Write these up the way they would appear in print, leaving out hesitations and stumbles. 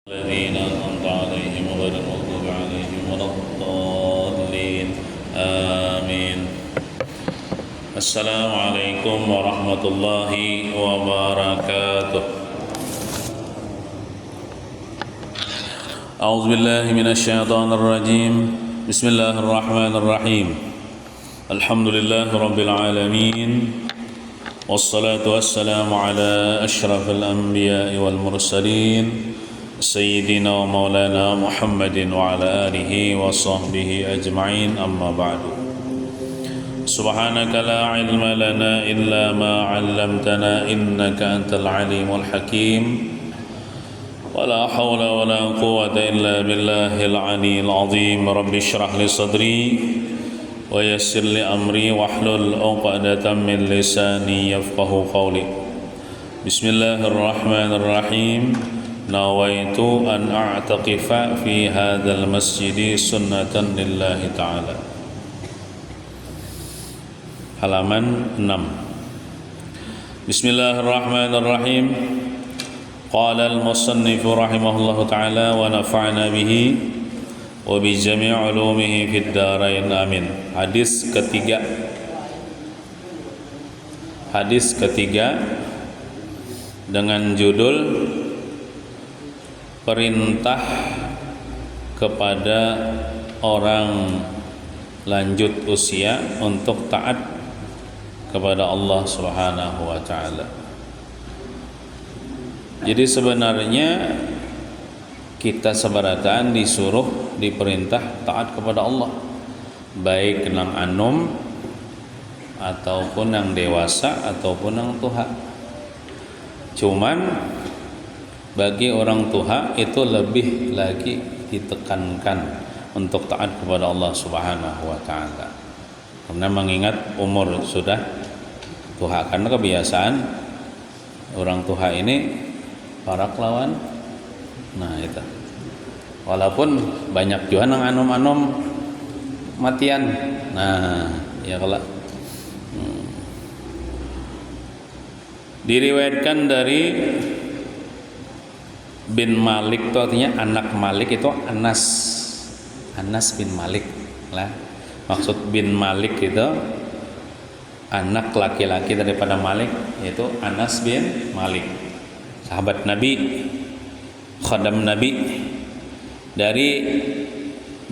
الذين أنعمت عليهم غير المغضوب عليهم ولا الضالين آمين. السلام عليكم ورحمة الله وبركاته. أعوذ بالله من الشيطان الرجيم. بسم الله الرحمن الرحيم. الحمد لله رب العالمين، والصلاة والسلام على أشرف الأنبياء والمرسلين سيدنا ومولانا محمد وعلى آله وصحبه أجمعين، أما بعد. سبحانك لا علم لنا إلا ما علمتنا إنك أنت العليم الحكيم، ولا حول ولا قوة إلا بالله العلي العظيم. رب اشرح لي صدري ويسر لي أمري واحلل عقدة من لساني يفقه قولي. بسم الله الرحمن الرحيم. نويت أن أعتكف في هذا المسجد سنة لله تعالى. Halaman 6. Bismillahirrahmanirrahim. Qala al-musannif rahimahullah ta'ala wa nafa'na bihi wa bi jami' ulumihi fid darain amin. Hadis ketiga dengan judul perintah kepada orang lanjut usia untuk taat kepada Allah Subhanahu wa taala. Jadi sebenarnya kita sebaratan disuruh diperintah taat kepada Allah, baik nang anum ataupun yang dewasa ataupun yang tua. Cuman bagi orang tua itu lebih lagi ditekankan untuk taat kepada Allah Subhanahu wa taala. Karena mengingat umur sudah tua, karena kebiasaan orang tua ini para kelawan. Nah, itu. Walaupun banyak juga nang anom-anom matian. Nah, ya kalau diriwayatkan dari bin Malik itu artinya anak Malik itu Anas bin Malik lah. Maksud bin Malik itu anak laki-laki daripada Malik, yaitu Anas bin Malik, sahabat Nabi, khadam Nabi. Dari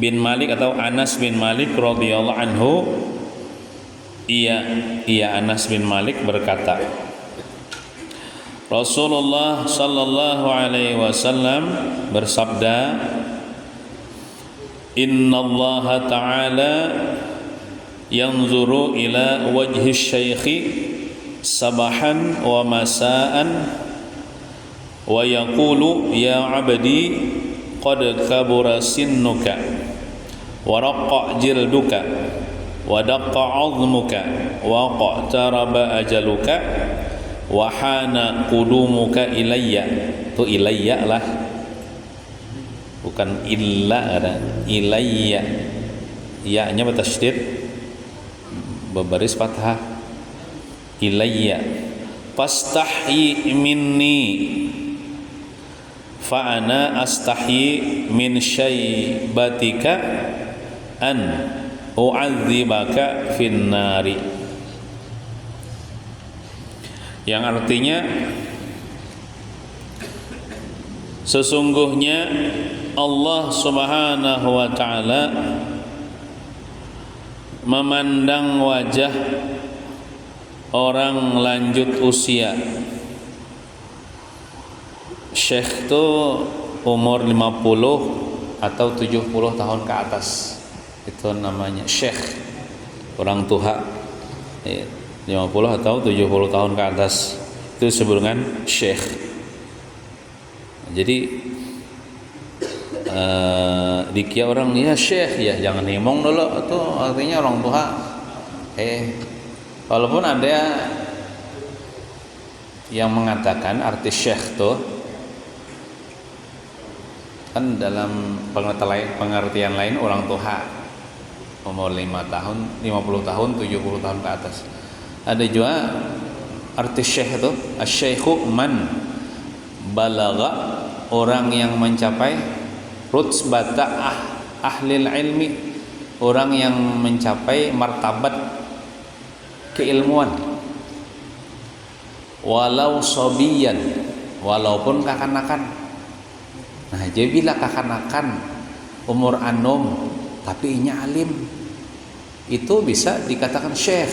bin Malik atau Anas bin Malik radhiyallahu anhu, ia Anas bin Malik berkata, Rasulullah sallallahu alaihi wasallam bersabda, Innallaha ta'ala yanzuru ila wajhi syaikhi sabahan wa masaan wa yaqulu ya abdi qad kabura sinnuka wa raqqa jilduka wa daqqa 'azmuka wa qa'taraba ajaluka wahana qudumuka ilayya. Itu ilayya lah, bukan illa, ada ilayya, ya-nya bertasydid berbaris fathah, ilayya. Fastahyi minni fa ana astahyi min syaibatika an u'adzibaka fin nari. Yang artinya sesungguhnya Allah Subhanahu wa taala memandang wajah orang lanjut usia. Syekh itu umur 50 atau 70 tahun ke atas, itu namanya syekh, orang tua. 50 atau 70 tahun ke atas itu disebut dengan syekh. Jadi dikira orang ya syekh ya jangan nimong dulu, itu artinya orang tua. Walaupun ada yang mengatakan arti syekh tuh kan dalam pengertian lain orang tua umur 5 tahun, 50 tahun, 70 tahun ke atas. Ada juga arti syekh itu, asy-syaikhu man balagha orang yang mencapai rutbata ahlil ilmi, orang yang mencapai martabat keilmuan, walau sobiyan, walaupun kekanakan. Nah, jadi bila kekanakan umur anum tapi inya alim, itu bisa dikatakan syekh.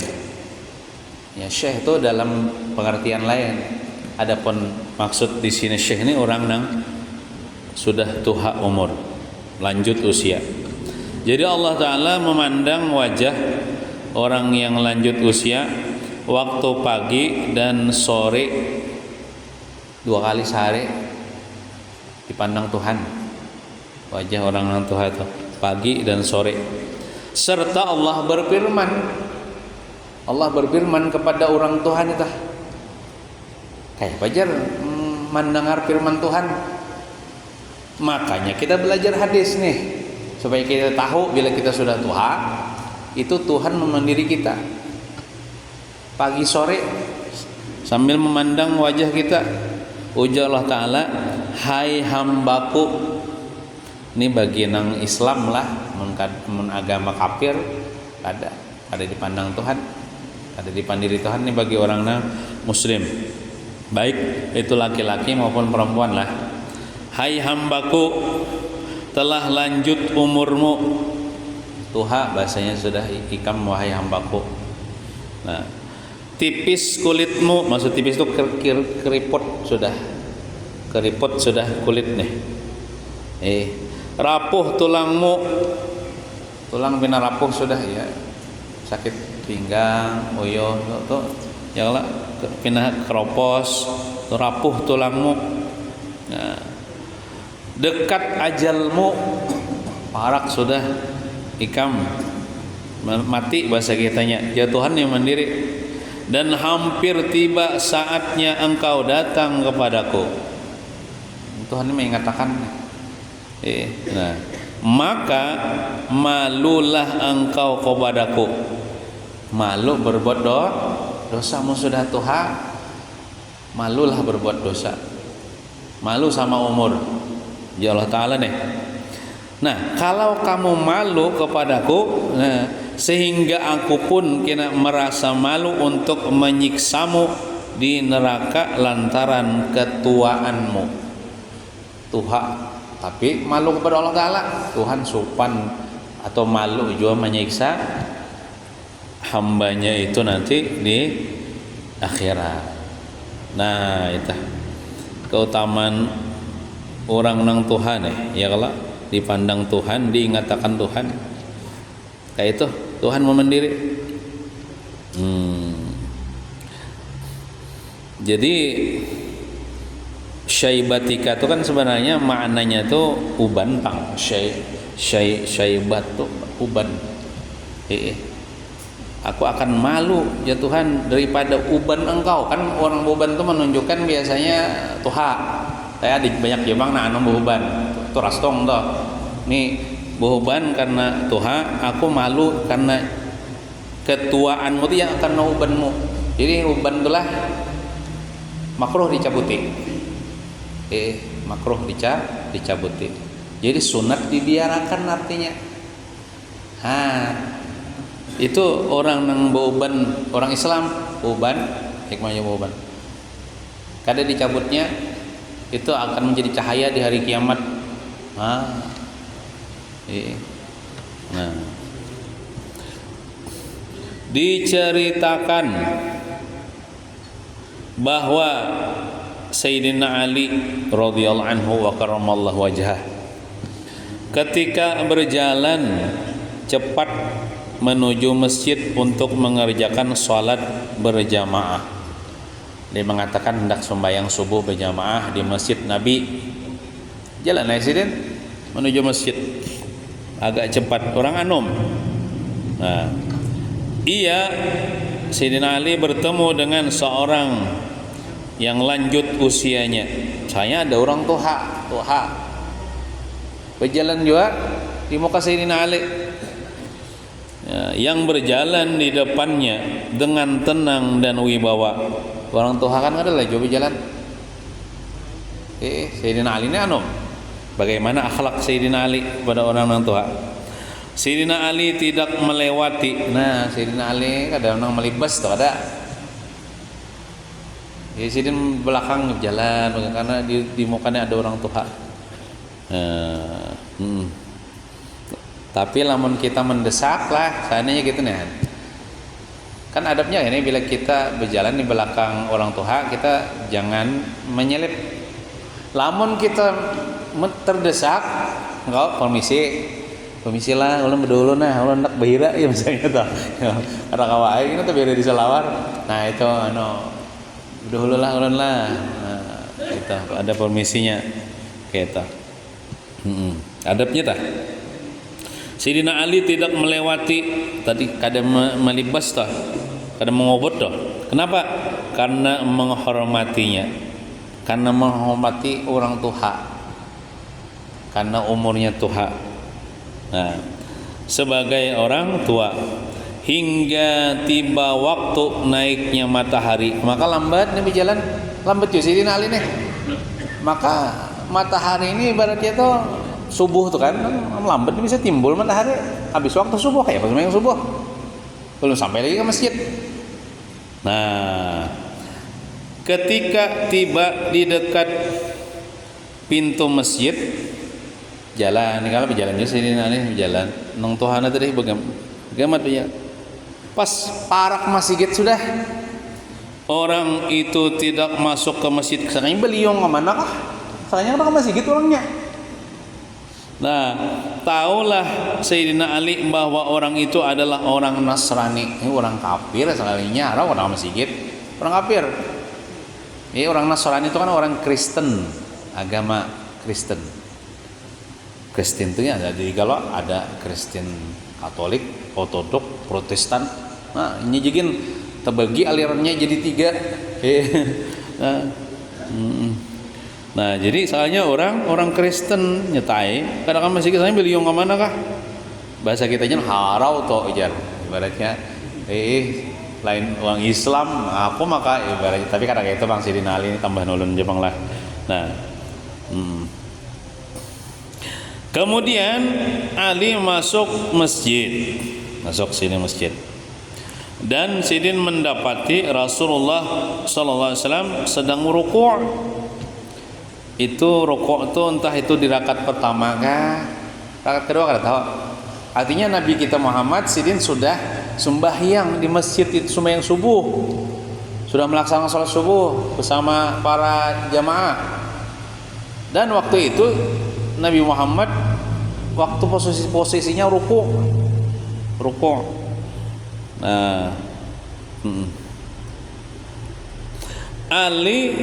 Ya, syekh itu dalam pengertian lain. Adapun maksud di sini syekh ini orang yang sudah tua umur, lanjut usia. Jadi Allah Ta'ala memandang wajah orang yang lanjut usia waktu pagi dan sore, 2 kali sehari dipandang Tuhan. Wajah orang yang tua itu pagi dan sore. Serta Allah berfirman kepada orang Tuhan itu, kayak Fajar mendengar firman Tuhan. Makanya kita belajar hadis nih, supaya kita tahu bila kita sudah tua, itu Tuhan memandiri kita pagi sore sambil memandang wajah kita. Ujar Allah Ta'ala, hai hambaku. Ini bagian yang Islam lah, agama kafir ada dipandang Tuhan, ada dipandiri Tuhan. Ini bagi orang muslim, baik itu laki-laki maupun perempuan lah. Hai hambaku, telah lanjut umurmu. Tuha bahasanya sudah ikam, wahai hambaku. Nah, tipis kulitmu, maksud tipis itu keriput sudah kulit nih. Rapuh tulangmu, tulang bina rapuh sudah ya, sakit pinggang, oyo tuh, ya lah, pindah keropos, rapuh tulangmu. Nah, dekat ajalmu, parak sudah ikam, mati bahasa kitanya, ya Tuhan yang mandiri. Dan hampir tiba saatnya engkau datang kepadaku. Tuhan ini mengatakan, nah, maka malulah engkau kepadaku. Malu berbuat dosamu sudah Tuhan. Malulah berbuat dosa. Malu sama umur. Ya Allah Ta'ala nih. Nah, kalau kamu malu kepadaku, nah, sehingga aku pun kena merasa malu untuk menyiksamu di neraka lantaran ketuaanmu. Tuhan, tapi malu kepada Allah Ta'ala. Tuhan sopan atau malu juga menyiksa hambanya itu nanti di akhirat. Nah, itu keutamaan orang nang Tuhan ya kalau dipandang Tuhan, diingatkan Tuhan, kayak itu Tuhan memandiri. Jadi syaibatika itu kan sebenarnya maknanya itu uban pang. Syaibat tuh uban. Aku akan malu ya Tuhan daripada uban engkau. Kan orang uban itu menunjukkan biasanya Tuhan. Saya di banyak jebang nah anu behuban itu rastong toh. Nih behuban karena Tuhan, aku malu karena ketuaanmu itu yang karena ubanmu. Jadi uban itulah makruh dicabuti. Makruh dicabuti. Jadi sunat dibiarkan artinya. Itu orang nang behuban, orang Islam uban, hikmahnya behuban. Kada dicabutnya itu akan menjadi cahaya di hari kiamat. Nah, diceritakan bahwa Sayyidina Ali radhiyallahu anhu wa karramallahu wajhah ketika berjalan cepat menuju masjid untuk mengerjakan sholat berjamaah. Dia mengatakan hendak sembahyang subuh berjamaah di masjid Nabi. Jalan eksiden menuju masjid agak cepat, orang anum. Nah, Sayyidina Ali bertemu dengan seorang yang lanjut usianya. Saya ada orang tuha berjalan juga di muka Sayyidina Ali. Yang berjalan di depannya dengan tenang dan wibawa. Orang tua kan adalah coba jalan. Sayyidina Ali ini bagaimana akhlak Sayyidina Ali pada orang tua. Sayyidina Ali tidak melewati. Nah, Sayyidina Ali kadang orang melibas tuh ada. Sayyidina belakang jalan karena di mukanya ada orang tua. Tapi lamun kita mendesak lah, seandainya gitu nih. Kan adabnya ini bila kita berjalan di belakang orang tua, kita jangan menyelip. Lamun kita terdesak, enggak permisi lah, ulun berdulu nah, ulun nak bahira ya misalnya tuh. Ada kawan ini tuh biar di selawar. Nah itu dulu lah ulun lah. Nah, itu ada permisinya kita. Adabnya tah. Sayyidina Ali tidak melewati tadi kadang melibas tah, kadang mengobot tah. Kenapa? Karena menghormatinya. Karena menghormati orang tua. Karena umurnya tua. Nah, sebagai orang tua hingga tiba waktu naiknya matahari, maka lambat Nabi jalan, lambat juga Sayyidina Ali nih. Maka matahari ini ibaratnya tuh subuh tuh kan lambat bisa timbul matahari habis waktu subuh kayak pas yang subuh belum sampai lagi ke masjid. Nah, ketika tiba di dekat pintu masjid jalan, kalau berjalan juga sini nih berjalan nong Tuhana tadi bagaimana ya pas parak masjid sudah orang itu tidak masuk ke masjid, kesannya beliung kemana kah? Soalnya kan ke masjid orangnya. Nah, taulah Sayyidina Ali bahwa orang itu adalah orang Nasrani, ini orang kafir sekalinya, orang masjid, orang kafir. Ini orang Nasrani itu kan orang Kristen, agama Kristen. Kristen itu ada jadi kalau ada Kristen Katolik, Ortodok, Protestan. Nah, ini jadi terbagi alirannya jadi 3. Nah, jadi soalnya orang Kristen nyetai, kadang-kadang masih kita beliung ke mana kah? Bahasa kitanya harau toh ijar. Ibaratnya lain orang Islam, aku maka ibaratnya tapi kadang itu Bang Sayyidina Ali ini tambah nulun Jepang lah. Nah, kemudian Ali masuk masjid. Masuk sini masjid. Dan Sidin mendapati Rasulullah sallallahu alaihi wasallam sedang rukuk. Itu rukuk itu entah itu di rakaat pertama kah, rakaat kedua kada tahu. Artinya Nabi kita Muhammad Sidin sudah sembahyang di masjid itu sembahyang subuh. Sudah melaksanakan salat subuh bersama para jamaah. Dan waktu itu Nabi Muhammad waktu posisinya rukuk. Nah, Ali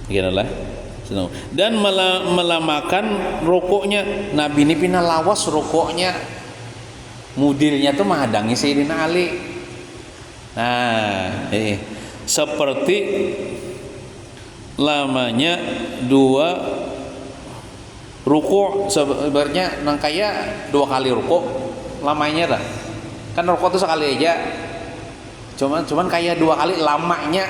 gitulah. Dan melamakan rukuknya. Nabi ini pina lawas rukuknya. Mudilnya tuh menghadangi Sayyidina Ali. Nah, seperti lamanya 2 rukuk sebenarnya nang kaya 2 kali rukuk lamanya dah. Kan rukuk itu sekali aja. Cuman kayak 2 kali lamanya.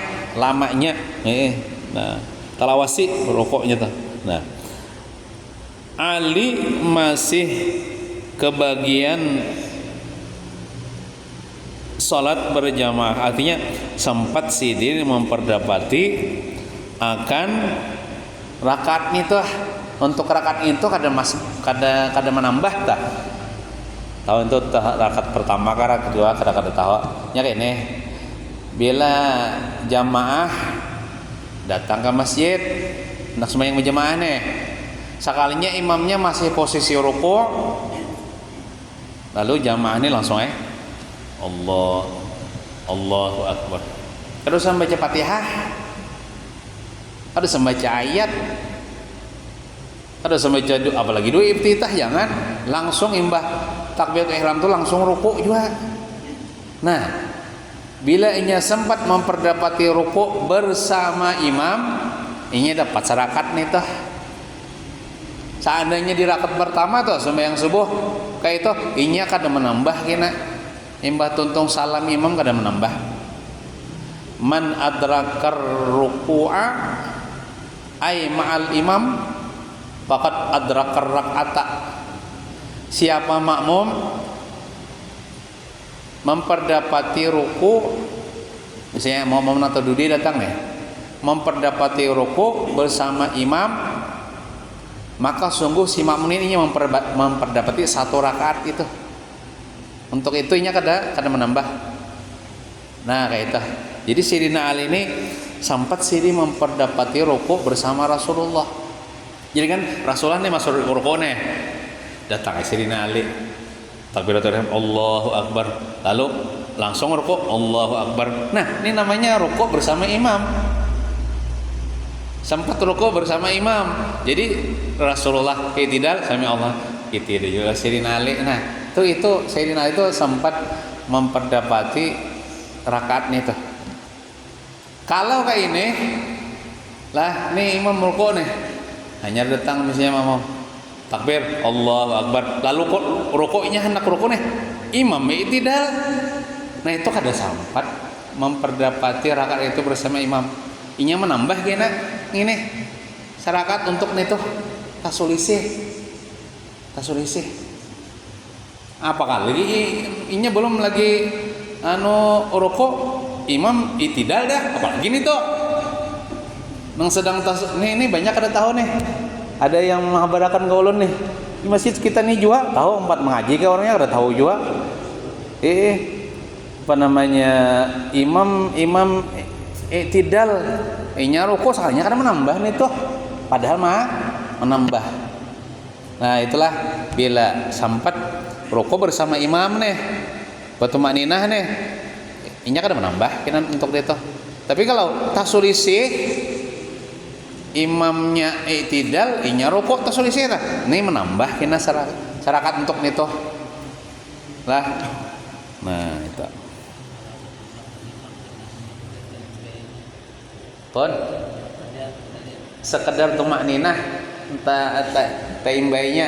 Nah, talawasi rokoknya tuh. Nah, Ali masih kebagian salat berjamaah, artinya sempat Sidin memperdapati akan rakaat itu. Untuk rakaat itu kada menambah tak. Tahu itu rakaat pertama ke rakaat kedua kada tahu. Nya kayak ini. Bila jamaah datang ke masjid hendak sembahyang berjamaah nih, sekalinya imamnya masih posisi rukuk, lalu jamaah ini langsung Allahu Akbar, terus membaca Fatihah, terus membaca ayat, terus membaca doa, apalagi doa iftitah jangan langsung imbah takbiratul ihram tuh langsung rukuk juga. Nah, bila inya sempat memperdapati rukuk bersama imam, ini dapat serakat nih toh. Seandainya di rakaat pertama tuh sembahyang subuh kayak itu, inya kada menambah kena. Imbah tuntung salam imam kada menambah. Man adrakar ruku'a Ai ma'al imam faqad adrakar rak'ata. Siapa makmum memperdapati ruku, misalnya mau atau dudi datang nih, memperdapati ruku bersama imam, maka sungguh si makmum ini memperdapati 1 rakaat itu. Untuk itu nya kada menambah. Nah kayak itu. Jadi Sayyidina Ali ini sempat memperdapati ruku bersama Rasulullah. Jadi kan Rasulullah nih masuk ruku nih, datang Sayyidina Ali, takbiratul ihram, Allahu Akbar, lalu langsung ruku, Allahu Akbar. Nah ini namanya ruku bersama imam, sempat ruku bersama imam. Jadi Rasulullah i'tidal, sami Allah i'tidal juga Sayyidina Ali. Nah itu Sayyidina Ali itu sempat memperdapati rakaatnya itu. Kalau kayak ini lah, nih imam ruku nih, hanya datang misalnya mau takbir Allahu Akbar, lalu kok rukuknya hendak ruku nih, imam i'tidal. Nah itu kada sempat memperdapati rakaat itu bersama imam. Inya menambah kena ini serakat untuk nih tuh tasulisih. Apakah lagi inya belum lagi ruku, imam i'tidal dah, apalagi nih tuh nang sedang ini banyak ada tahu nih, ada yang menghabarakan gaulun nih di masjid kita nih juga tahu 4 mengaji ke orangnya ada tahu juga apa namanya imam i'tidal inya ruku sekalinya kan menambah nih tuh, padahal menambah. Nah itulah bila sempat ruku bersama imam nih, batumaninah nih, inya kan menambah kinan untuk itu. Tapi kalau tasulisi imamnya i'tidal, inya ruku tasulisi lah, ini menambah kina serakat untuk nito lah. Nah itu pun sekedar tumakninah entah imbainya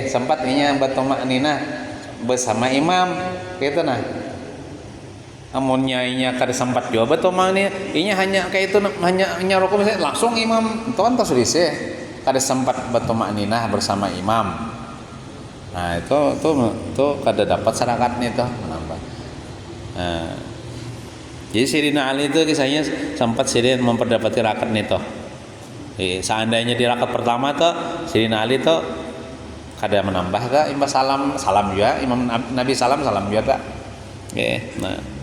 sempat inya batumakninah bersama imam gitu. Nah amunnya inya kada sempat juga batumakninah, inya hanya kayak itu, hanya ruku misalnya langsung imam itu kan tasulisi, kada sempat batumakninah bersama imam. Nah itu kada dapat serakatnya itu menambah. Nah, jadi Sayyidina Ali itu kisahnya sempat memperdapati rakaat itu. Seandainya di rakaat pertama tuh Sayyidina Ali tuh kada menambah ke imam salam juga, imam Nabi salam juga tak. Nah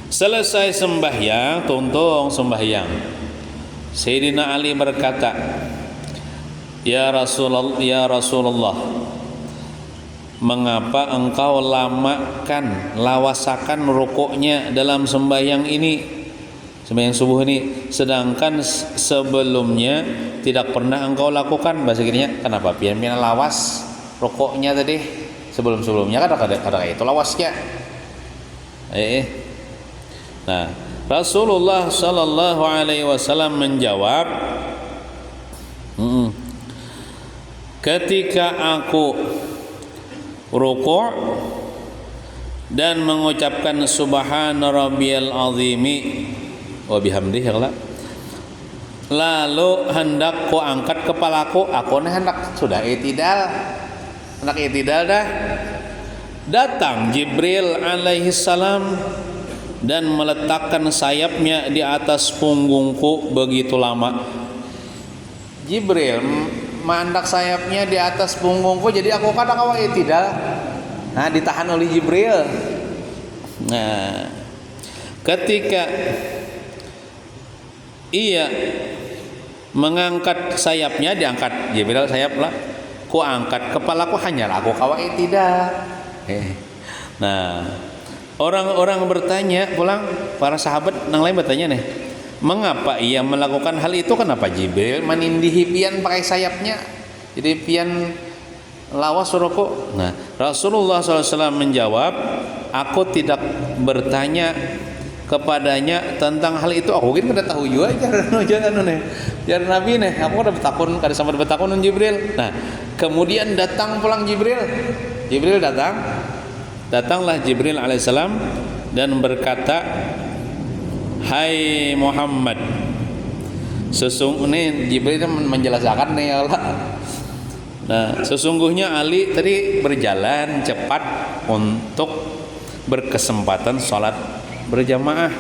selesai sembahyang, tuntung sembahyang, Sayyidina Ali berkata, Ya Rasulullah, mengapa engkau lawasakan rukuknya dalam sembahyang ini, sembahyang subuh ini, sedangkan sebelumnya tidak pernah engkau lakukan? Bahasa kirinya, kenapa pian-pian lawas rukuknya tadi sebelumnya kan ada itu lawasnya. Nah Rasulullah sallallahu alaihi wasallam menjawab, ketika aku ruku' dan mengucapkan subhana rabbiyal azimi wa bihamdihi, lalu hendak ku angkat kepalaku, aku hendak sudah i'tidal dah, datang Jibril alaihi salam dan meletakkan sayapnya di atas punggungku begitu lama. Jibril mandak sayapnya di atas punggungku, jadi aku kadang awal i'tidal. Nah ditahan oleh Jibril. Nah ketika ia mengangkat sayapnya, diangkat Jibril sayap lah, ku angkat kepalaku, hanyalah aku kawa i'tidal. Nah orang-orang bertanya pulang, para sahabat nang lain bertanya nih, mengapa ia melakukan hal itu? Kenapa Jibril menindihi pian pakai sayapnya, jadi pian lawas ruku? Nah Rasulullah SAW menjawab, aku tidak bertanya kepadanya tentang hal itu, aku kan kada tahu juga jangan Nabi nih, aku kada bertakun, kada sampai bertakun dengan Jibril. Nah kemudian datang pulang Jibril datanglah Jibril alaihissalam dan berkata, hai Muhammad, Sesungguhnya Jibril itu menjelaskan nih ya Allah. Nah, sesungguhnya Ali tadi berjalan cepat untuk berkesempatan sholat berjamaah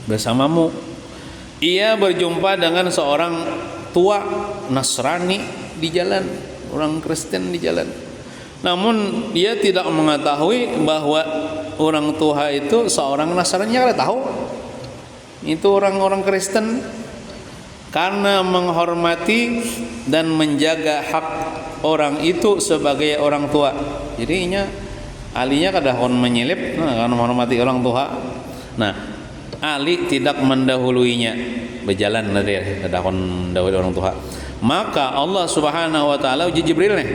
bersamamu. Ia berjumpa dengan seorang tua Nasrani di jalan, orang Kristen di jalan. Namun dia tidak mengetahui bahwa orang tua itu seorang Nasrani. Kalau tahu itu orang-orang Kristen, karena menghormati dan menjaga hak orang itu sebagai orang tua. Jadinya alinya kadang menyelip karena menghormati orang tua. Nah, Ali tidak mendahuluinya, berjalan dari kadang mendahului orang tua. Maka Allah Subhanahu wa taala uji Jibril nih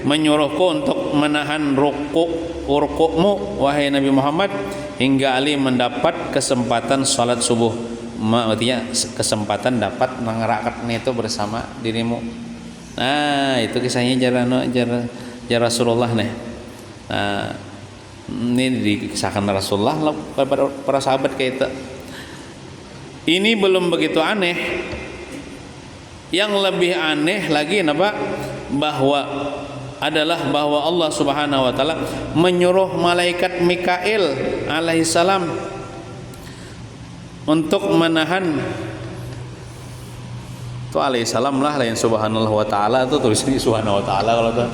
menyuruhku untuk menahan rukukmu wahai Nabi Muhammad hingga Ali mendapat kesempatan salat subuh. Artinya kesempatan dapat mengerakatnya itu bersama dirimu. Nah, itu kisahnya jar Rasulullah nih. Nah, ini dikisahkan Rasulullah kepada para sahabat kayak itu. Ini belum begitu aneh. Yang lebih aneh lagi apa? Bahwa Allah Subhanahu wa taala menyuruh malaikat Mikail alaihissalam untuk menahan itu alaihissalam lah, lain subhanallah wa ta'ala, itu tulisnya subhanahu wa ta'ala kalau itu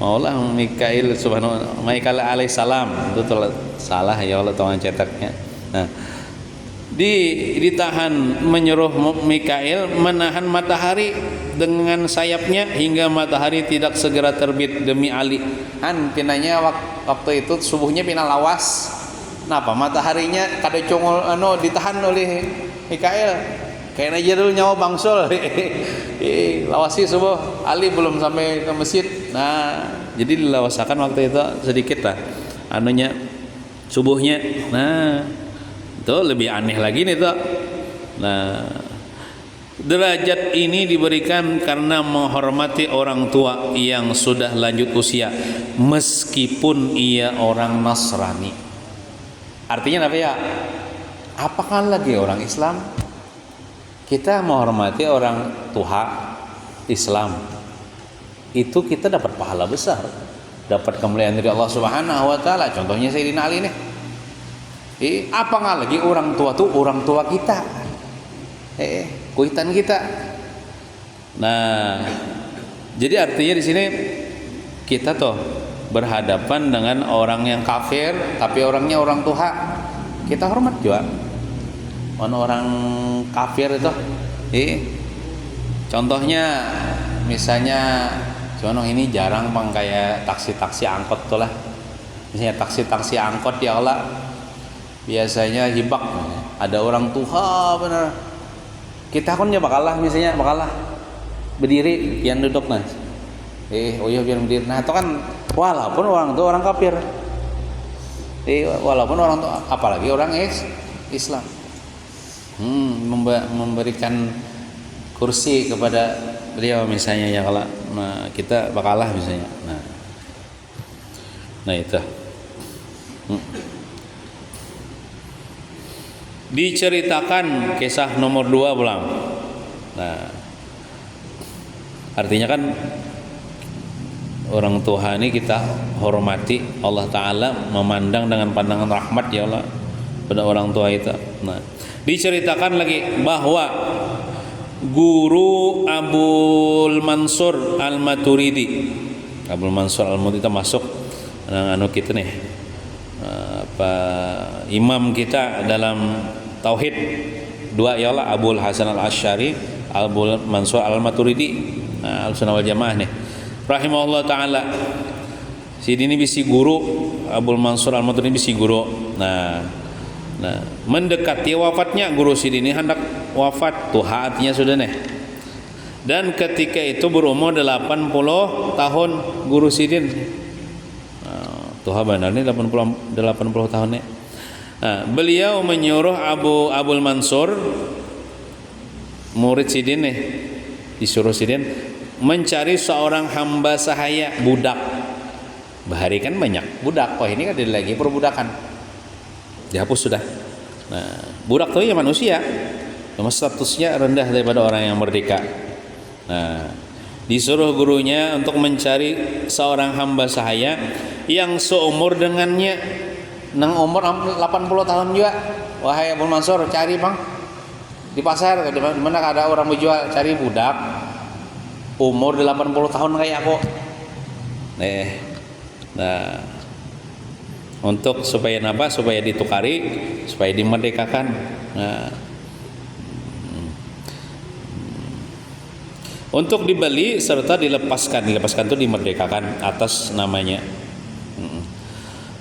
maulah Mikail subhanahu Mikail alaihissalam itu salah ya Allah tolong cetaknya. Nah, ditahan menyuruh Mikail menahan matahari dengan sayapnya hingga matahari tidak segera terbit demi Ali. Pinanya waktu itu subuhnya pina lawas. Napa mataharinya kada congol ditahan oleh Mikail. Kayaknya aja dulu nyawa bangsul. Lawasi subuh, Ali belum sampai ke masjid. Nah, jadi dilawasakan waktu itu sedikit lah subuhnya. Nah, itu lebih aneh lagi nih tuh. Nah, derajat ini diberikan karena menghormati orang tua yang sudah lanjut usia meskipun ia orang Nasrani. Artinya apa ya? Apakah lagi orang Islam? Kita menghormati orang tua Islam, itu kita dapat pahala besar, dapat kemuliaan dari Allah Subhanahu wa taala. Contohnya Sayyidina Ali nih. Apa nggak lagi orang tua tuh orang tua kita, kuitan kita. Nah, jadi artinya di sini kita tuh berhadapan dengan orang yang kafir, tapi orangnya orang tua, kita hormat juga. Orang kafir itu, contohnya misalnya, ini jarang bang kayak taksi angkot tuh lah. Misalnya taksi angkot ya Allah, biasanya hibak, ada orang tua bener. Kita kan ya bakalah berdiri yang duduk nah. Biar berdiri. Nah itu kan walaupun orang tua orang kafir, walaupun orang tua apalagi orang Islam. Memberikan kursi kepada beliau misalnya ya kalau kita bakalah misalnya. Nah itu diceritakan kisah nomor 2 pulang. Nah, artinya kan orang tua ini kita hormati, Allah Ta'ala memandang dengan pandangan rahmat ya Allah pada orang tua itu. Nah, diceritakan lagi bahwa guru Abul Mansur Al-Maturidi masuk kita nih imam kita dalam tauhid 2 ya Allah, Abul Hasan Al-Asy'ari, Abul Mansur Al-Maturidi Al-Sunnah wal Jamaah nih rahimahullah ta'ala. Si ini bisi guru Abul Mansur Al-Maturidi bisi guru. Nah, mendekati wafatnya guru Sidin ini hendak wafat tuh hatinya sudah nih. Dan ketika itu berumur 80 tahun guru Sidin. Tuh benar nih 80 tahun nih. Nah, beliau menyuruh Abul Mansur murid Sidin nih, disuruh Sidin mencari seorang hamba sahaya budak. Bahari kan banyak budak. Ini kan ada lagi perbudakan. Dihapus sudah. Nah, budak itu ya manusia. cuma statusnya rendah daripada orang yang merdeka. Nah, disuruh gurunya untuk mencari seorang hamba sahaya yang seumur dengannya, nang umur 80 tahun juga. Wahai Abul Mansur, cari bang di pasar, di mana ada orang menjual, cari budak umur 80 tahun kayak aku. Nah, untuk supaya apa? Supaya ditukari, supaya dimerdekakan. Nah, untuk dibeli serta dilepaskan itu dimerdekakan atas namanya.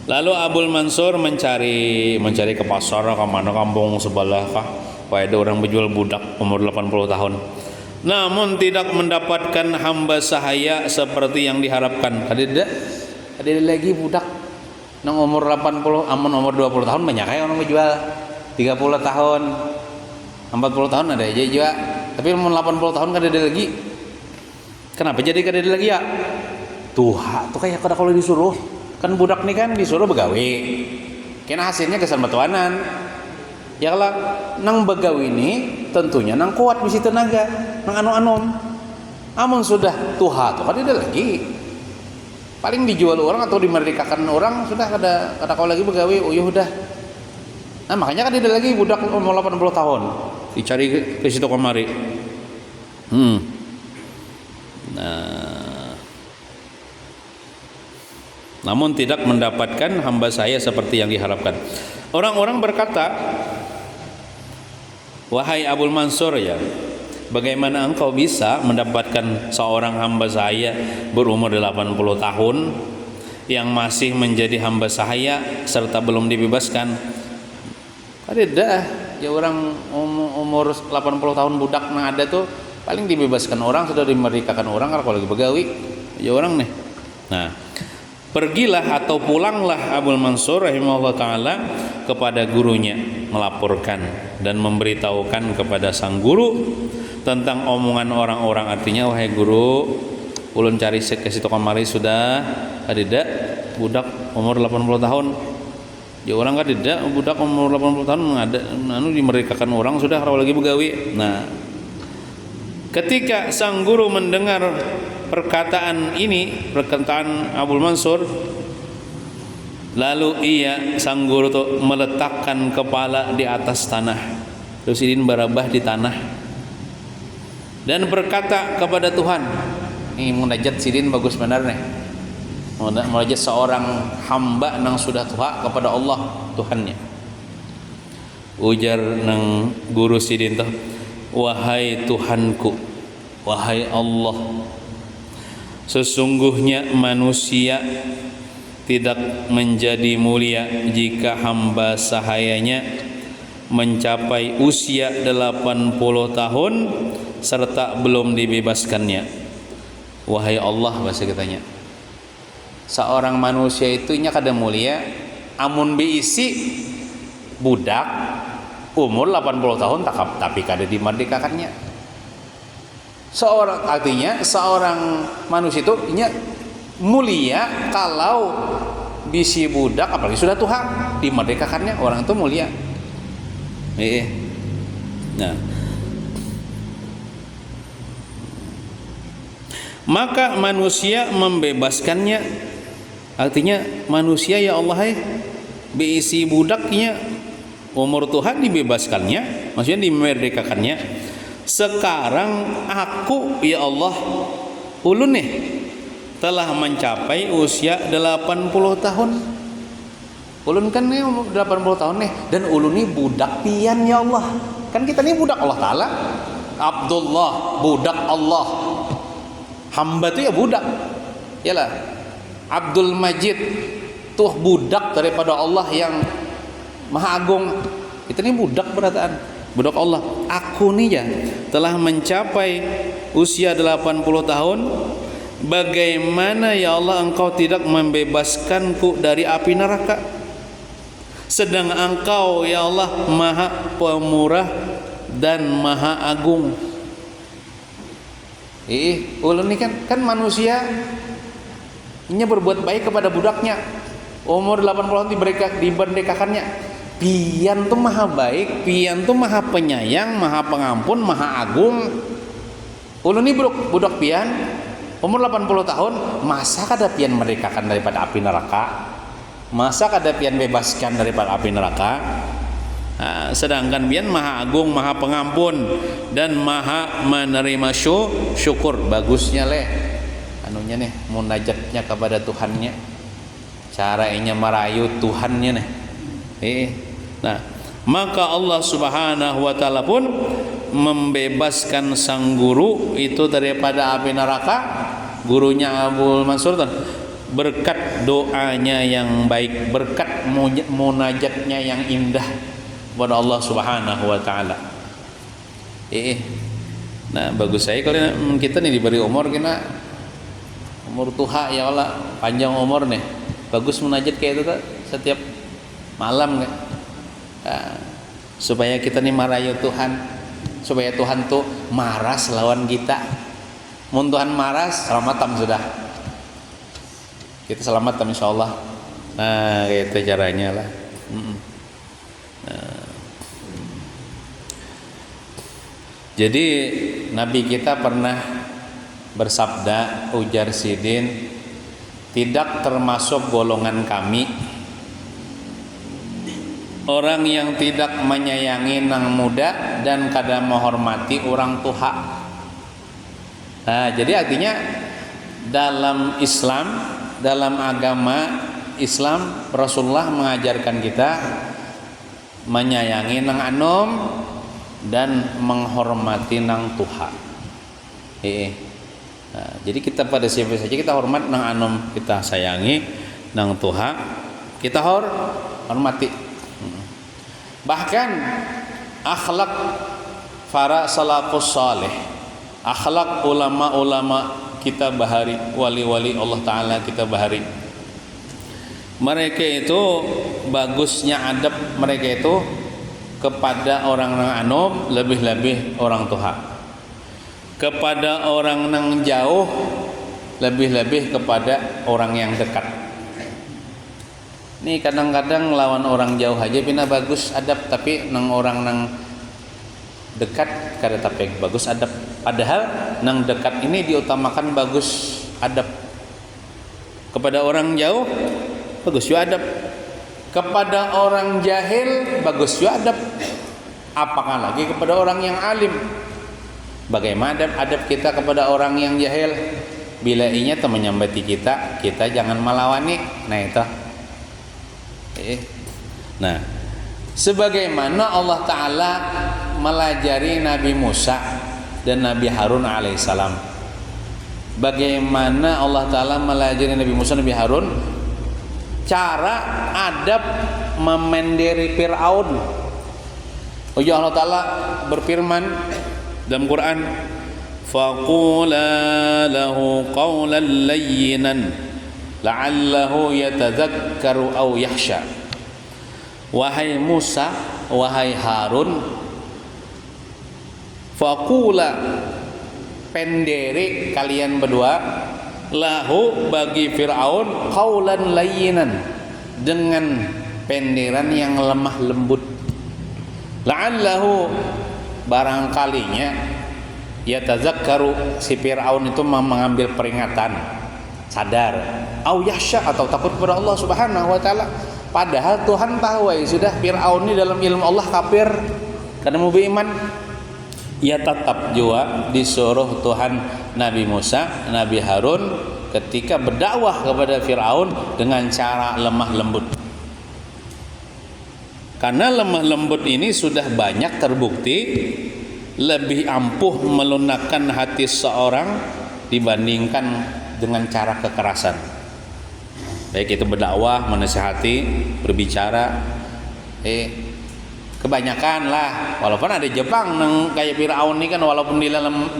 Lalu Abul Mansur mencari ke pasar, ke mana kampung sebelah kah, ada orang menjual budak umur 80 tahun. Namun tidak mendapatkan hamba sahaya seperti yang diharapkan. Ada lagi budak nang umur 80, amun umur 20 tahun banyak ya orang menjual. 30 tahun, 40 tahun ada aja juga. Tapi umur 80 tahun kan ada lagi. Kenapa jadi kada ada lagi ya? Tuh kayak kalau disuruh, kan budak nih kan disuruh begawe. Kena hasilnya kesan batuanan. Ya kalau nang begawe ini tentunya nang kuat bisi tenaga, nang anu-anom. Amun sudah tuha tuh kan ada lagi. Paling dijual orang atau dimerdekakan orang sudah kada kalau lagi begawe, oh ya udah. Nah, makanya kan ada lagi budak umur 80 tahun. Dicari ke situ kemari. Nah, namun tidak mendapatkan hamba saya seperti yang diharapkan. Orang-orang berkata, wahai Abul Mansur ya, bagaimana engkau bisa mendapatkan seorang hamba saya berumur 80 tahun yang masih menjadi hamba sahaya serta belum dibebaskan? Ada ya orang umur 80 tahun budak nah ada tuh paling dibebaskan orang, sudah dimerdekakan orang kalau lagi begawi ya orang nih. Nah, pergilah atau pulanglah Abul Mansur rahimahullah ta'ala kepada gurunya, melaporkan dan memberitahukan kepada sang guru tentang omongan orang-orang. Artinya, wahai guru, ulun cari ke situ kamari sudah ada budak umur 80 tahun. Ya orang kan tidak budak umur 80 tahun ada dimerdekakan orang sudah kalau lagi begawi. Nah, ketika sang guru mendengar perkataan Abul Mansur, lalu sang guru tuh meletakkan kepala di atas tanah, terus idin barabah di tanah dan berkata kepada Tuhan. Ini munajat sidin bagus benar nih. Munajat seorang hamba nang sudah tua kepada Allah Tuhannya. Ujar nang guru sidin tuh, wahai Tuhanku, wahai Allah, sesungguhnya manusia tidak menjadi mulia jika hamba sahayanya mencapai usia 80 tahun serta belum dibebaskannya. Wahai Allah, bahasa kitanya, seorang manusia itu nya kada mulia amun beisi budak umur 80 tahun tapi kada dimerdekakannya. Artinya seorang manusia itu nya mulia kalau bisi budak apalagi sudah tua dimerdekakannya, orang itu mulia. Nah, maka manusia membebaskannya. Artinya manusia ya Allah beisi budaknya umur Tuhan dibebaskannya, maksudnya dimerdekakannya. Sekarang aku ya Allah ulun nih telah mencapai usia 80 tahun. Ulun kan nih umur 80 tahun nih, dan ulun nih budak pian ya Allah. Kan kita nih budak Allah Ta'ala, Abdullah, budak Allah. Hamba itu ya budak. Yalah, Abdul Majid tuh budak daripada Allah yang Maha Agung. Kita nih budak berataan, budak Allah. Aku nih ya telah mencapai usia 80 tahun. Bagaimana ya Allah engkau tidak membebaskanku dari api neraka, sedang engkau ya Allah Maha Pemurah dan Maha Agung. Ulun ini kan manusia ini berbuat baik kepada budaknya umur 80 tahun dimerdekakannya. Pian tuh maha baik, pian tuh maha penyayang, maha pengampun, maha agung. Ulun ini budak pian umur 80 tahun, masa kada pian merdekakan daripada api neraka? Masa kada pian bebaskan daripada api neraka? Nah, sedangkan pian maha agung, maha pengampun dan maha menerima syukur. Bagusnya anunya nih, munajatnya kepada Tuhannya, caranya merayu Tuhannya nih. Nah, maka Allah Subhanahu wa taala pun membebaskan sang guru itu daripada api neraka. Gurunya Abu Mansur berkat doanya yang baik, berkat munajatnya yang indah kepada Allah Subhanahu wa taala. Nah, bagus saya kalau kita nih diberi umur, kita umur tuha ya Allah, panjang umur nih. Bagus munajat kayak itu tuh setiap malam kan. Supaya kita nih marayu Tuhan, supaya Tuhan tuh maras lawan kita. Mun Tuhan maras, selamat sudah. Kita selamat insyaallah. Nah, itu caranya lah. Jadi Nabi kita pernah bersabda, ujar Sidin, tidak termasuk golongan kami orang yang tidak menyayangi nang muda dan kada menghormati orang tua. Nah, jadi artinya dalam Islam, dalam agama Islam, Rasulullah mengajarkan kita menyayangi nang anom dan menghormati nang tua. Nah, jadi kita pada siapa saja kita hormat nang anom, kita sayangi nang tua, kita hormati. Bahkan akhlak para salafus saleh, akhlak ulama-ulama kita bahari, wali-wali Allah Ta'ala kita bahari, mereka itu bagusnya adab mereka itu kepada orang nang anom, lebih-lebih orang tua, kepada orang nang jauh, lebih-lebih kepada orang yang dekat. Nih kadang-kadang lawan orang jauh aja pina bagus adab, tapi nang orang nang dekat kada tapi bagus adab. Padahal nang dekat ini diutamakan bagus adab. Kepada orang jauh bagus juga adab. Kepada orang jahil bagus juga adab. Apakah lagi kepada orang yang alim? Bagaimana adab kita kepada orang yang jahil? Bila inya menyambati kita jangan melawani. Nah itu. Nah, sebagaimana Allah Ta'ala melajari Nabi Musa dan Nabi Harun alaihissalam, bagaimana Allah Ta'ala melajari Nabi Musa dan Nabi Harun cara adab memenderi Fir'aun. Allah Ta'ala berfirman dalam Quran, faqula lahu qawlan layyinan la'allahu yatadzakkaru aw yakhsha. Wahai Musa, wahai Harun, faqula penderi kalian berdua, lahu bagi Fir'aun, qaulan layyinan dengan penderan yang lemah lembut, la'allahu barangkalinya yatadzakkaru si Fir'aun itu mengambil peringatan, sadar, au yahsya atau takut kepada Allah Subhanahu wa taala. Padahal Tuhan tahu sudah Fir'aun ini dalam ilmu Allah kafir, karena mau beriman. Ia tetap juga disuruh Tuhan Nabi Musa, Nabi Harun ketika berdakwah kepada Fir'aun dengan cara lemah lembut. Karena lemah lembut ini sudah banyak terbukti lebih ampuh melunakkan hati seorang dibandingkan dengan cara kekerasan. Baik itu berdakwah, menasihati, berbicara, kebanyakan lah. Walaupun ada Jepang nang kayak Fir'aun ini kan, walaupun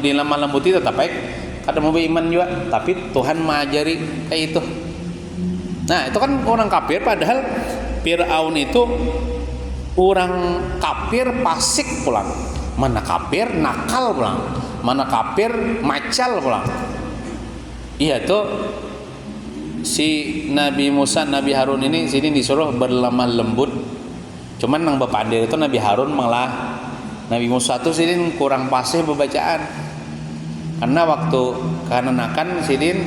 di lemah lembuti tetap baik, kada mau beriman juga, tapi Tuhan mengajari kayak itu. Nah itu kan orang kafir, padahal Fir'aun itu orang kafir fasik pulang, mana kafir nakal pulang, mana kafir macal pulang. Iya tuh si Nabi Musa, Nabi Harun ini sini disuruh berlemah lembut Cuman nang bepandir itu Nabi Harun malah Nabi Musa tuh sidin kurang pasih bebacaan. Karena waktu kananakan sidin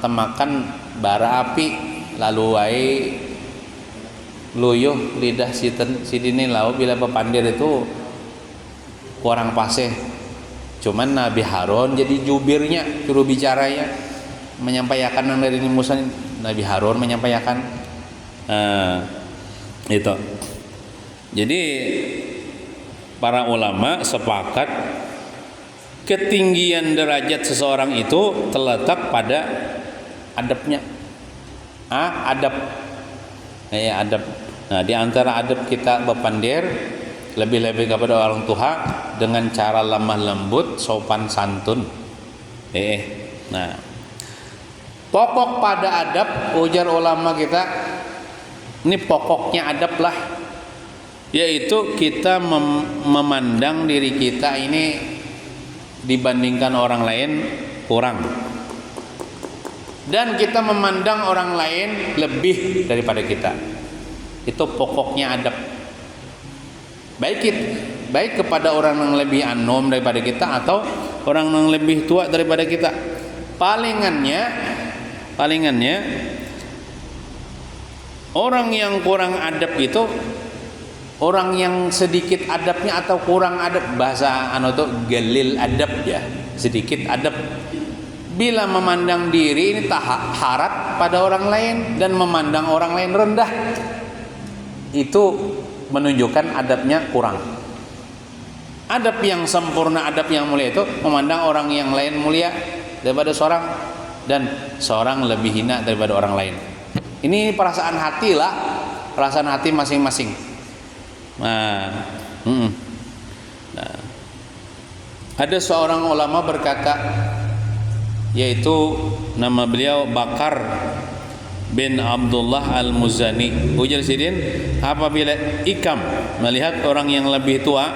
temakan bara api lalu wae luyuh lidah sidin lau bila bepandir itu kurang pasih. Cuman Nabi Harun jadi jubirnya, juru bicaranya, menyampaikan dari Musa. Nabi Harun menyampaikan itu. Jadi para ulama sepakat ketinggian derajat seseorang itu terletak pada adabnya. Adab. Adab. Nah, di antara adab kita bepandir lebih-lebih kepada orang tua dengan cara lemah lembut, sopan santun. Nah, pokok pada adab ujar ulama kita, ini pokoknya adab lah, yaitu kita memandang diri kita ini dibandingkan orang lain kurang, dan kita memandang orang lain lebih daripada kita. Itu pokoknya adab. Baik kepada orang yang lebih anom daripada kita atau orang yang lebih tua daripada kita. Palingannya orang yang kurang adab itu orang yang sedikit adabnya atau kurang adab, bahasa tuh galil adab ya, sedikit adab. Bila memandang diri ini harap pada orang lain dan memandang orang lain rendah, itu menunjukkan adabnya kurang. Adab yang sempurna, adab yang mulia itu memandang orang yang lain mulia daripada seorang, dan seorang lebih hina daripada orang lain. Ini perasaan hati lah, perasaan hati masing-masing. Nah, ada seorang ulama berkata, yaitu nama beliau Bakar bin Abdullah Al-Muzani. Ujar sidin, apabila ikam melihat orang yang lebih tua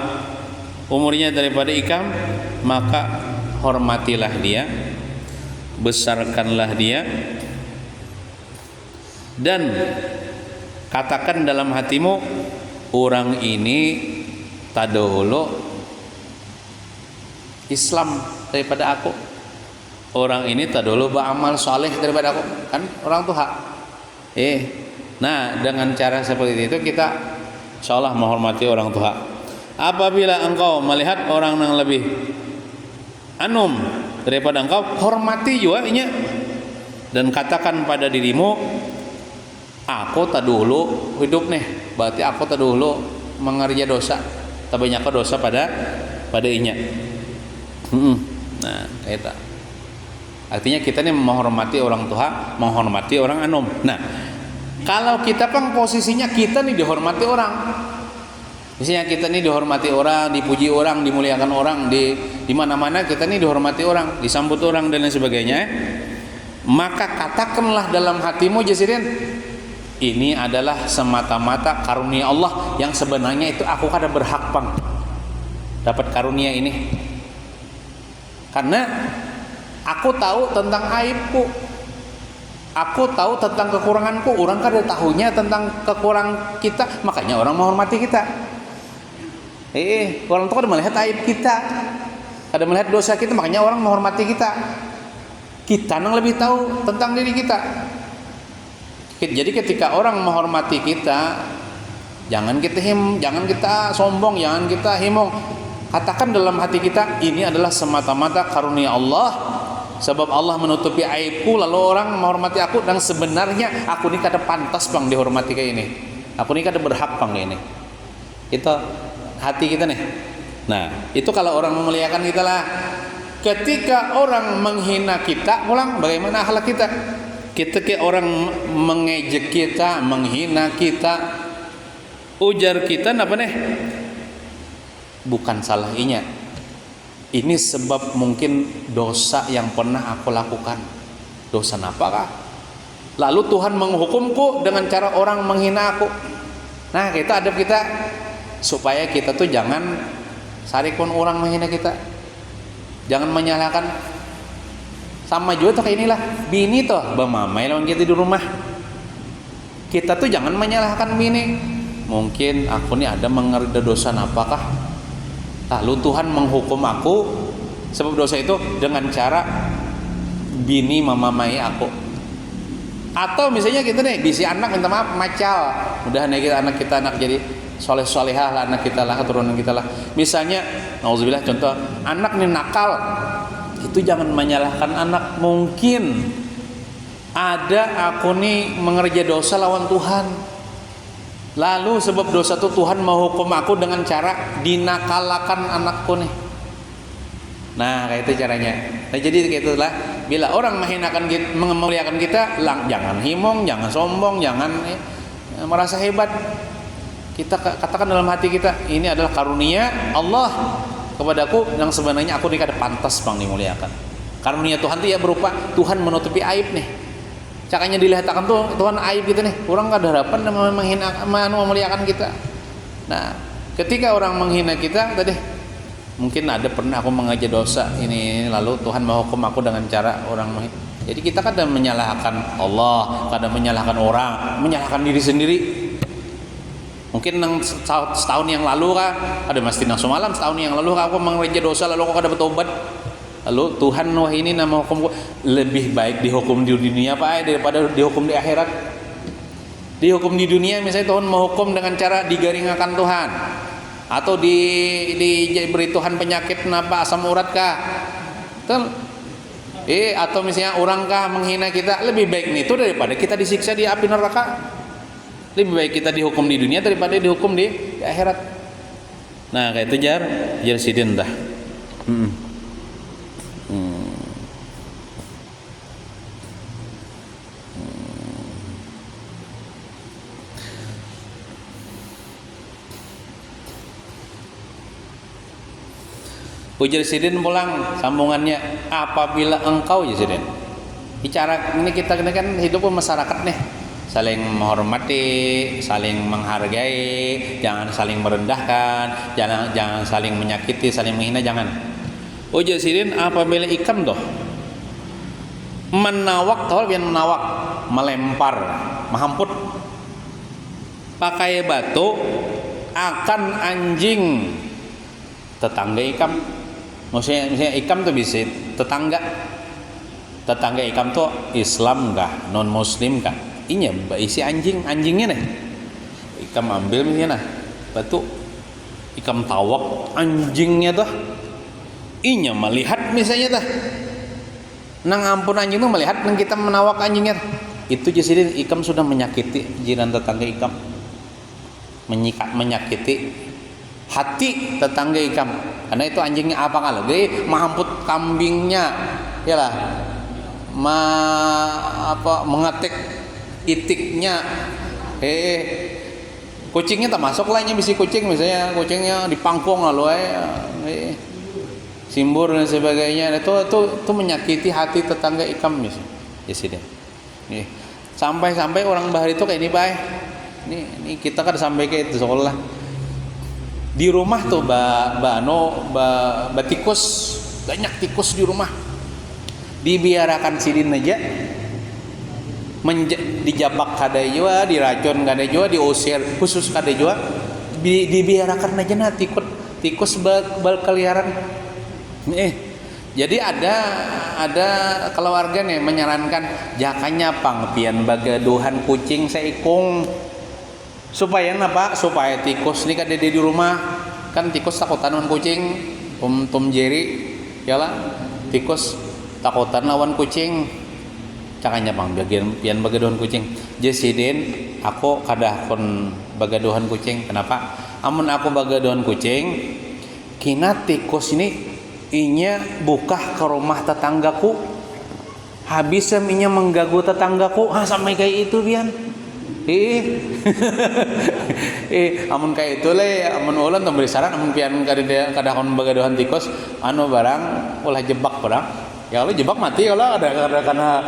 umurnya daripada ikam, maka hormatilah dia, besarkanlah dia, dan katakan dalam hatimu, orang ini tadahulu Islam daripada aku, orang ini tadahulu beramal saleh daripada aku, kan orang tua. Nah, dengan cara seperti itu kita insyaallah menghormati orang tua. Apabila engkau melihat orang yang lebih anum daripada engkau, hormati juga nya, dan katakan pada dirimu, aku tak dulu hidup nih, berarti aku tak dulu mengerja dosa, tak banyak dosa pada inya. Nah, itu artinya kita nih menghormati orang tua, menghormati orang anum. Nah, kalau kita kan posisinya kita nih dihormati orang, misalnya kita nih dihormati orang, dipuji orang, dimuliakan orang, di mana-mana kita nih dihormati orang, disambut orang dan lain sebagainya, maka katakanlah dalam hatimu jasirin, ini adalah semata-mata karunia Allah yang sebenarnya itu aku kada berhak bang dapat karunia ini, karena aku tahu tentang aibku, aku tahu tentang kekuranganku, orang kada tahunya tentang kekurangan kita, makanya orang menghormati kita. Orang itu kada melihat aib kita, kada melihat dosa kita, makanya orang menghormati kita. Kita yang lebih tahu tentang diri kita. Jadi ketika orang menghormati kita, jangan kita sombong, jangan kita himong. Katakan dalam hati kita, ini adalah semata-mata karunia Allah, sebab Allah menutupi aibku, lalu orang menghormati aku, dan sebenarnya aku ini kada pantas bang dihormati kayak ini, aku ini kada berhak bang kayak ini. Itu hati kita nih. Nah, itu kalau orang memuliakan kita lah. Ketika orang menghina kita, pulang bagaimana akhlak kita? Ketika orang mengejek kita, menghina kita, ujar kita apa nih? Bukan salah inya. Ini sebab mungkin dosa yang pernah aku lakukan. Dosa apakah? Lalu Tuhan menghukumku dengan cara orang menghina aku. Nah, kita adab kita supaya kita tuh jangan sarikun orang menghina kita, jangan menyalahkan. Sama juga tuh kayak inilah bini tuh bamamai lawan kita di rumah, kita tuh jangan menyalahkan bini, mungkin aku nih ada mengerja dosa apakah, lalu Tuhan menghukum aku sebab dosa itu dengan cara bini mamamai aku. Atau misalnya gitu nih, bisi anak minta maaf macal, mudah-mudahan kita anak jadi soleh-solehah lah, anak kita lah, keturunan kita lah. Misalnya nauzubillah, contoh anak nih nakal, itu jangan menyalahkan anak. Mungkin ada aku nih mengerja dosa lawan Tuhan, lalu sebab dosa itu Tuhan menghukum aku dengan cara dinakalakan anakku nih. Nah kayak itu caranya. Nah jadi kayak itulah, bila orang menghinakan kita, memuliakan kita, jangan himong, jangan sombong, jangan merasa hebat. Kita katakan dalam hati kita, ini adalah karunia Allah kepadaku yang sebenarnya aku ini kada pantas bang dimuliakan. Karunia Tuhan itu ya berupa Tuhan menutupi aib nih. Caranya dilihatkan tuh Tuhan aib kita nih, orang kada harapan memuliakan kita. Nah ketika orang menghina kita tadi, mungkin ada pernah aku mengajar dosa ini, lalu Tuhan menghukum aku dengan cara orang menghina. Jadi kita kadang menyalahkan Allah, kadang menyalahkan orang, menyalahkan diri sendiri. Mungkin setahun yang lalu kah, ada mesti nang semalam setahun yang lalu kah aku mengajar dosa, lalu aku kada bertobat. Lalu Tuhan, wah ini nama hukum, lebih baik dihukum di dunia Pak daripada dihukum di akhirat. Dihukum di dunia misalnya Tuhan menghukum dengan cara digaringakan Tuhan, atau diberi Tuhan penyakit napa asam urat kah, atau misalnya orang kah menghina kita, lebih baik itu daripada kita disiksa di api neraka. Lebih baik kita dihukum di dunia daripada dihukum di akhirat. Nah kayak itu jar sidin dah. Ujar sidin pulang sambungannya, apabila engkau ya sidin, bicara ini kita kan hidup masyarakat nih, saling menghormati, saling menghargai, jangan saling merendahkan, jangan saling menyakiti, saling menghina, jangan. Ujar sidin, apabila ikam toh menawak, toh biar menawak, melempar, mahamput pakai batu akan anjing tetangga ikam. Maksudnya ikam tuh bisa tetangga ikam tuh Islam kah, non Muslim kah, inya isi anjingnya nih ikam ambil misalnya nah batu ikam tawak anjingnya tuh, inya melihat misalnya tuh nang ampun anjing tuh melihat nang kita menawak anjingnya, itu jadi ikam sudah menyakiti jiran tetangga ikam, menyakiti hati tetangga ikam. Karena itu anjingnya apa kalau jadi mahamput kambingnya ya lah, mengetik itiknya, kucingnya tak masuk lah, bisa kucing misalnya kucingnya dipangkong lalu simbur dan sebagainya, itu menyakiti hati tetangga ikam misalnya. Ya sudah. Sampai orang bahari itu kayak ini baik. Ini kita kan sampai ke itu sekolah. Di rumah tuh tikus, banyak tikus di rumah, dibiarakan sidin aja, dijabak kada jua, diracun kada jua, diusir khusus kada jua, dibiarakan aja nah tikus berkeliaran. Jadi ada keluarga nih menyarankan jakanya pangpian bagaduhan kucing seikung. Supaya apa? Supaya tikus ini kada di rumah. Kan tikus takutan lawan kucing, Tom Jerry, yalah. Tikus takutan lawan kucing. Cakanya bang pian bagaduhan kucing. Jesidin aku kada kon bagaduhan kucing. Kenapa? Amun aku bagaduhan kucing, kina tikus ini inya buka ke rumah tetanggaku. Habis inya mengganggu tetanggaku. Sampai kayak itu pian. Amun kayak itu le, amun ulan tuh beri saran, amun pian kada kon bagaduhan tikus, barang ulah jebak barang. Ya Allah jebak mati kalau karena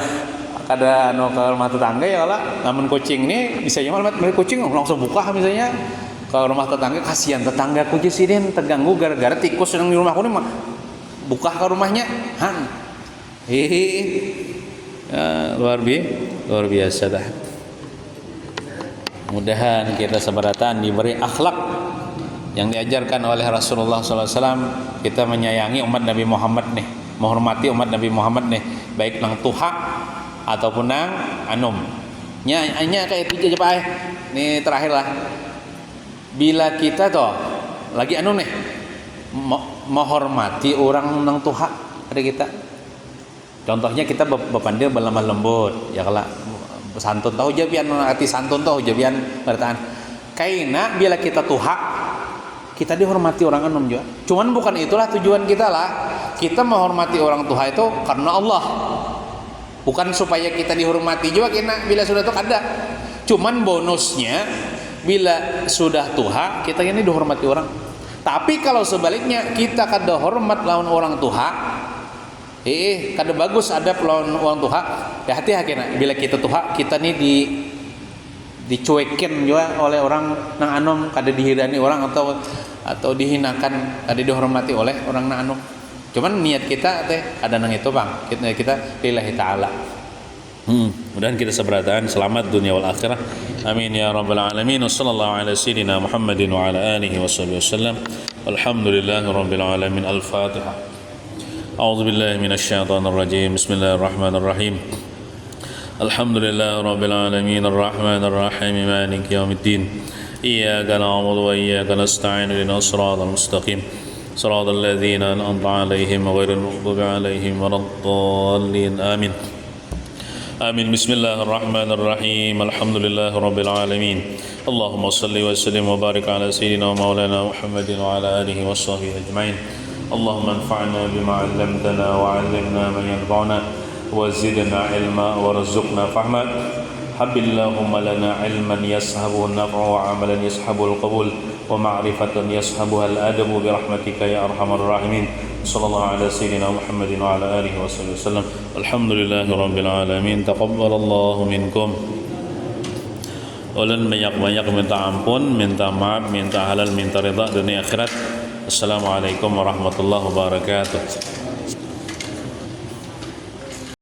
kada ke rumah tetangga ya Allah. Namun kucing ini bisa nyamal mati kucing langsung buka misalnya ke rumah tetangga, kasihan tetangga kucing sini terganggu gara-gara tikus yang di rumahku ini buka ke rumahnya. Luar biasa dah. Mudahan kita seberatan diberi akhlak yang diajarkan oleh Rasulullah SAW. Kita menyayangi umat Nabi Muhammad nih, menghormati umat Nabi Muhammad nih, baik nang tuha ataupun nang anum. Nya kayak itu aja Pak. Ini terakhir lah. Bila kita toh lagi anum nih, menghormati orang nang tuha pada kita. Contohnya kita berpandil berlemah lembut, ya kalau santun tahu jabian arti santun tahu jabian bertahan. Kaina bila kita tuha, kita dihormati orang anum juga. Cuman bukan itulah tujuan kita lah. Kita menghormati orang tuha itu karena Allah. Bukan supaya kita dihormati juga kena bila sudah tuh ada. Cuman bonusnya bila sudah tuha kita ini dihormati orang. Tapi kalau sebaliknya kita kada hormat lawan orang tuha, kada bagus ada lawan orang tuha. Ya hati-hati kena bila kita tuha kita nih dicuekin juga oleh orang nang anom, kada dihirani orang atau dihinakan, kada dihormati oleh orang nang anom. Cuman niat kita teh ada nang itu Bang. Kita lillahi taala. Mudahan kita seberataan selamat dunia wal akhirah. Amin ya rabbal alamin. Wassallallahu ala sayyidina Muhammadin wa ala alihi wasallam. Alhamdulillahi rabbil alamin. Al-Fatihah. A'udzu billahi minasy syaithanir rajim. Bismillahirrahmanirrahim. Alhamdulillahi rabbil alamin. Arrahmanir rahim. Maliki yaumiddin. Iyyaka na'budu wa iyyaka nasta'in. Ihdinas siratal mustaqim. صراط الذين أنعمت عليهم غير المغضوب عليهم ولا الضالين آمين آمين بسم الله الرحمن الرحيم الحمد لله رب العالمين اللهم صل وسلم وبارك على سيدنا ومولانا محمد وعلى آله وصحبه أجمعين اللهم انفعنا بما علمتنا وعلمنا ما ينفعنا وزدنا علما وارزقنا فهما حب اللهم لنا علما يصحبه النفع وعملا يصحبه القبول ومعرفة يصحبها الأدب برحمتك يا أرحم الراحمين صلى الله على سيدنا محمد وعلى آله وصحبه وسلم الحمد لله رب العالمين تقبل الله منكم. Ulun banyak-banyak minta ampun, minta maaf, minta halal, minta ridha dunia akhirat. Assalamualaikum warahmatullahi wabarakatuh.